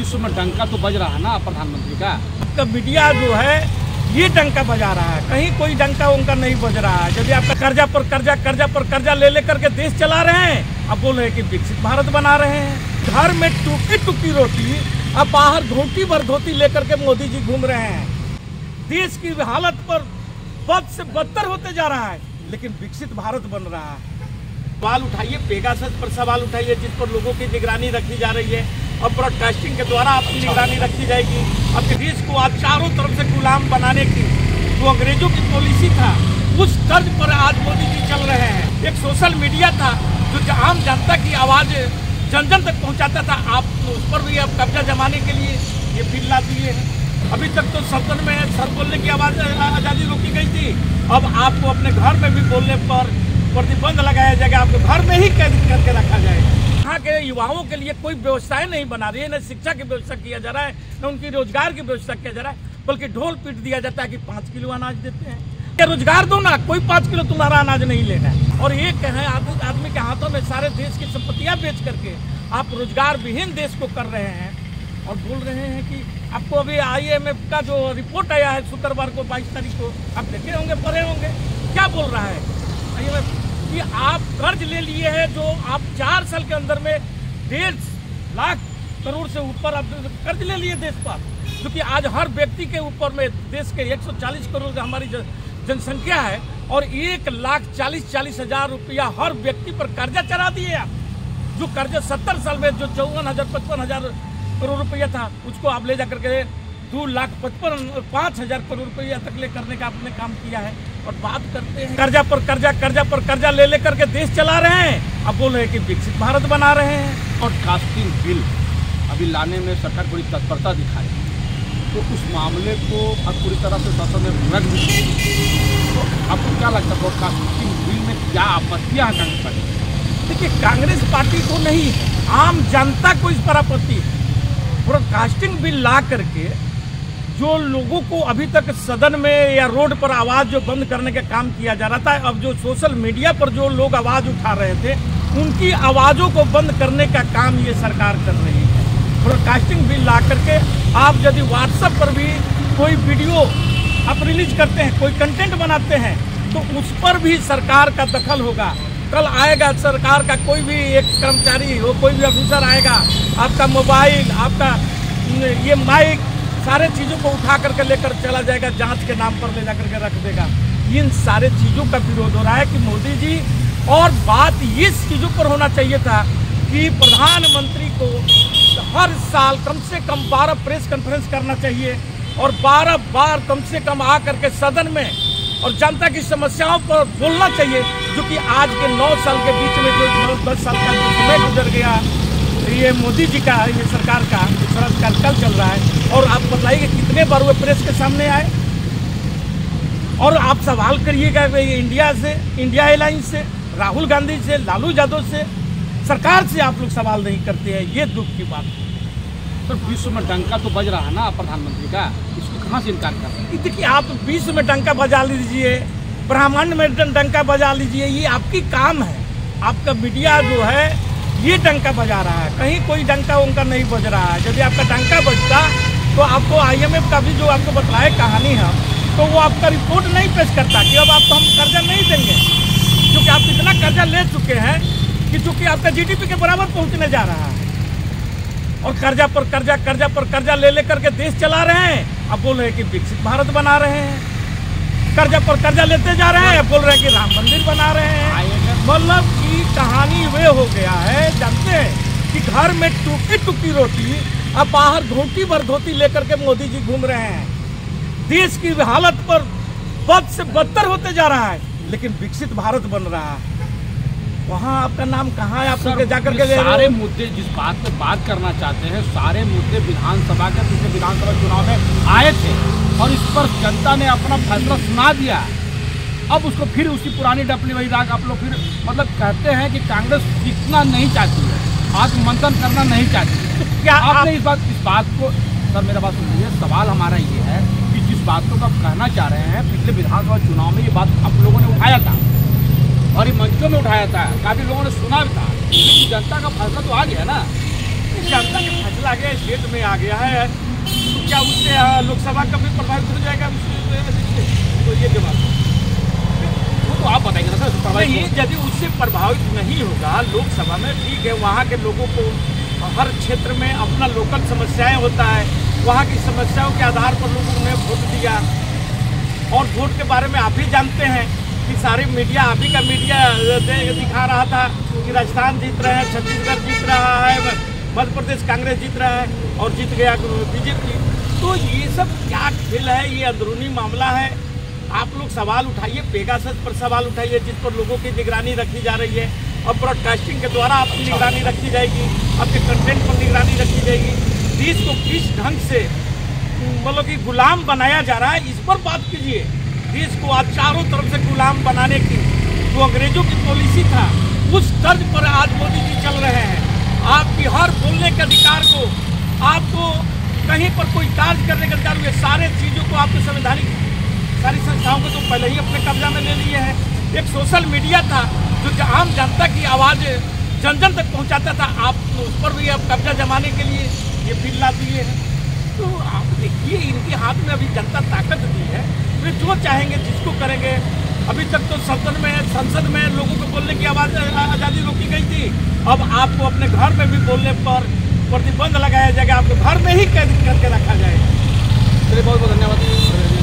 विश्व में डंका तो बज रहा है ना प्रधानमंत्री का। मीडिया जो है ये डंका बजा रहा है, कहीं कोई डंका उनका नहीं बज रहा है। जब आपका कर्जा पर कर्जा, कर्जा पर कर्जा ले लेकर के देश चला रहे हैं, अब बोल रहे हैं कि विकसित भारत बना रहे हैं। घर में टूकी टूकी रोटी, अब बाहर धोती भर धोती लेकर के मोदी जी घूम रहे हैं। देश की हालत पर बद से बदतर होते जा रहा है, लेकिन विकसित भारत बन रहा है। सवाल उठाइए, पेगासस पर सवाल उठाइए, जिस पर लोगों की निगरानी रखी जा रही है और ब्रॉडकास्टिंग के द्वारा आपकी निगरानी रखी जाएगी। अपने देश को आज चारों तरफ से गुलाम बनाने की जो अंग्रेजों की पॉलिसी था, उस तर्ज पर आज मोदी जी चल रहे हैं। एक सोशल मीडिया था जो आम जनता की आवाज जन जन तक पहुंचाता था, आप उस पर भी अब कब्जा जमाने के लिए ये बिल ला दिए हैं। अभी तक तो सदन में सर बोलने की आज़ादी रोकी गई थी, अब आपको अपने घर में भी बोलने पर प्रतिबंध लगाया जाएगा, आपको घर में ही कैद करके रखा जाएगा। यहाँ के युवाओं के लिए कोई व्यवस्थाएं नहीं बना रही है, न शिक्षा की व्यवस्था किया जा रहा है, न उनकी रोजगार की व्यवस्था किया जा रहा है, बल्कि ढोल पीट दिया जाता है कि 5 किलो अनाज देते हैं। क्या रोजगार दो ना, कोई 5 किलो तुम्हारा अनाज नहीं लेना है। और ये कहें आदमी के हाथों में सारे देश की संपत्तियां बेच करके आप रोजगार विहीन देश को कर रहे हैं और बोल रहे हैं कि आपको अभी IMF का जो रिपोर्ट आया है शुक्रवार को 22 तारीख को, आप देखे होंगे, पढ़े होंगे। क्या बोल रहा है IMF कि आप कर्ज ले लिए हैं, जो आप 4 साल के अंदर में 1.5 लाख करोड़ से ऊपर आप कर्ज ले लिए देश पर, क्योंकि आज हर व्यक्ति के ऊपर में देश के 140 करोड़ हमारी जनसंख्या है और 1,40,000 रुपया हर व्यक्ति पर कर्जा चढ़ा दिए आप। जो कर्जा 70 साल में जो 54,000 55,000 करोड़ रुपया था, उसको आप ले जाकर के 2,55,000 करोड़ रुपया तक ले करने का आपने काम किया है। और बात करते हैं कर्जा पर कर्जा, कर्जा पर कर्जा ले लेकर के देश चला रहे हैं, अब बोल रहे हैं कि विकसित भारत बना रहे हैं। और कास्टिंग बिल अभी लाने में सरकार बड़ी तत्परता दिखाई, तो उस मामले को अब पूरी तरह से शासन ने रख दी। तो आपको क्या लगता है ब्रॉडकास्टिंग बिल में क्या आपत्तियां हैं कांग्रेस पार्टी? देखिए, कांग्रेस पार्टी को नहीं, आम जनता को इस पर आपत्ति है। ब्रॉडकास्टिंग बिल ला करके जो लोगों को अभी तक सदन में या रोड पर आवाज जो बंद करने का काम किया जा रहा था, अब जो सोशल मीडिया पर जो लोग आवाज उठा रहे थे, उनकी आवाजों को बंद करने का काम ये सरकार कर रही है। ब्रॉडकास्टिंग बिल ला करके आप यदि व्हाट्सएप पर भी कोई वीडियो आप रिलीज करते हैं, कोई कंटेंट बनाते हैं, तो उस पर भी सरकार का दखल होगा। कल आएगा सरकार का कोई भी एक कर्मचारी हो, कोई भी ऑफिसर आएगा, आपका मोबाइल, आपका ये माइक, सारे चीज़ों को उठा करके लेकर चला जाएगा, जांच के नाम पर ले जाकर के रख देगा। इन सारे चीज़ों का विरोध हो रहा है कि मोदी जी, और बात इस चीज़ों पर होना चाहिए था कि प्रधानमंत्री को हर साल कम से कम 12 प्रेस कॉन्फ्रेंस करना चाहिए और 12 बार कम से कम आ करके सदन में और जनता की समस्याओं पर बोलना चाहिए। जो कि आज के 9 साल के बीच में जो 9-10 साल का जो समय गुजर गया, ये मोदी जी का, ये सरकार का कार्यकाल चल रहा है, और आप बताइए कितने बार वो प्रेस के सामने आए। और आप सवाल करिएगा इंडिया से, इंडिया एयरलाइंस से, राहुल गांधी से, लालू यादव से, सरकार से आप लोग सवाल नहीं करते हैं, ये दुख की बात है। तो विश्व में डंका तो बज रहा है ना प्रधानमंत्री का, इसको कहाँ से इनकार कर रहे हैं? देखिए, आप विश्व में डंका बजा लीजिए, ब्रह्मांड में डंका बजा लीजिए, ये आपकी काम है। आपका मीडिया जो है ये डंका बजा रहा है, कहीं कोई डंका उनका नहीं बज रहा है। यदि आपका डंका बजता तो आपको IMF का भी जो आपको बतलाए कहानी है, तो वो आपका रिपोर्ट नहीं पेश करता कि अब आपको हम कर्जा नहीं देंगे, क्योंकि आप इतना कर्जा ले चुके हैं कि जो कि आपका GDP के बराबर पहुंचने जा रहा है। और कर्जा पर कर्जा, कर्जा पर कर्जा ले लेकर के देश चला रहे हैं, अब बोल रहे हैं कि विकसित भारत बना रहे हैं। कर्जा पर कर्जा लेते जा रहे हैं, बोल रहे हैं कि राम मंदिर बना रहे हैं। मतलब की कहानी वे हो गया है, जानते हैं कि घर में टूकी टूकी रोटी, अब बाहर धोती भर धोती लेकर के मोदी जी घूम रहे हैं। देश की हालत पर बद से बदतर होते जा रहा है, लेकिन विकसित भारत बन रहा है। वहाँ आपका नाम कहाँ है? आप जाकर के सारे मुद्दे जिस बात पे बात करना चाहते हैं, सारे मुद्दे विधानसभा के पिछले विधानसभा चुनाव में आए थे और इस पर जनता ने अपना फैसला सुना दिया। अब उसको फिर उसी पुरानी डपली वही राग आप लोग फिर मतलब कहते हैं कि कांग्रेस जीतना नहीं चाहती है, आत्ममंथन करना नहीं चाहती। तो क्या आपने इस बात को, सर मेरा बात सुनिए, सवाल हमारा ये है कि जिस बात को आप कहना चाह रहे हैं, पिछले विधानसभा चुनाव में ये बात आप लोगों ने उठाया था और ये मंचों में उठाया था, काफी लोगों ने सुना भी था, लेकिन जनता का फैसला तो आ गया ना। जनता का फैसला आ गया, स्टेट में आ गया है, तो क्या उससे लोकसभा का भी प्रभावित हो जाएगा? तो ये जवाब वो तो आप बताएंगे ना सर। नहीं, यदि उससे प्रभावित नहीं होगा लोकसभा में, ठीक है, वहाँ के लोगों को हर क्षेत्र में अपना लोकल समस्याएं होता है, वहाँ की समस्याओं के आधार पर लोगों ने वोट दिया। और वोट के बारे में आप भी जानते हैं कि सारी मीडिया, आप ही का मीडिया दिखा रहा था कि राजस्थान जीत रहे हैं, छत्तीसगढ़ जीत रहा है, मध्य प्रदेश कांग्रेस जीत रहा है और जीत गया बीजेपी। तो ये सब क्या खेल है? ये अंदरूनी मामला है। आप लोग सवाल उठाइए, पेगासस पर सवाल उठाइए, जिस पर लोगों की निगरानी रखी जा रही है और ब्रॉडकास्टिंग के द्वारा आपकी निगरानी रखी जाएगी, आपके कंटेंट पर निगरानी रखी जाएगी। देश को किस ढंग से मतलब कि गुलाम बनाया जा रहा है, इस पर बात कीजिए। देश को आज चारों तरफ से गुलाम बनाने की जो अंग्रेजों की पॉलिसी था, उस तर्ज पर आज मोदी जी चल रहे हैं। आपकी हर बोलने के अधिकार को, आपको कहीं पर कोई कार्य करने का अधिकार, ये सारे चीज़ों को आपके संवैधानिक सारी संस्थाओं को तो पहले ही अपने कब्जा में ले लिए हैं। एक सोशल मीडिया था जो आम जनता की आवाज़ जन जन तक पहुंचाता था, आप उस पर भी अब कब्जा जमाने के लिए ये बिल ला दिए हैं। तो आप देखिए, इनके हाथ में अभी जनता ताकत दी है, वे जो चाहेंगे जिसको करेंगे। अभी तक तो संसद में लोगों को बोलने की आज़ादी रोकी गई थी, अब आपको अपने घर में भी बोलने पर प्रतिबंध लगाया जाएगा, आपको घर में ही कैद करके रखा जाएगा। चलिए, बहुत बहुत धन्यवाद।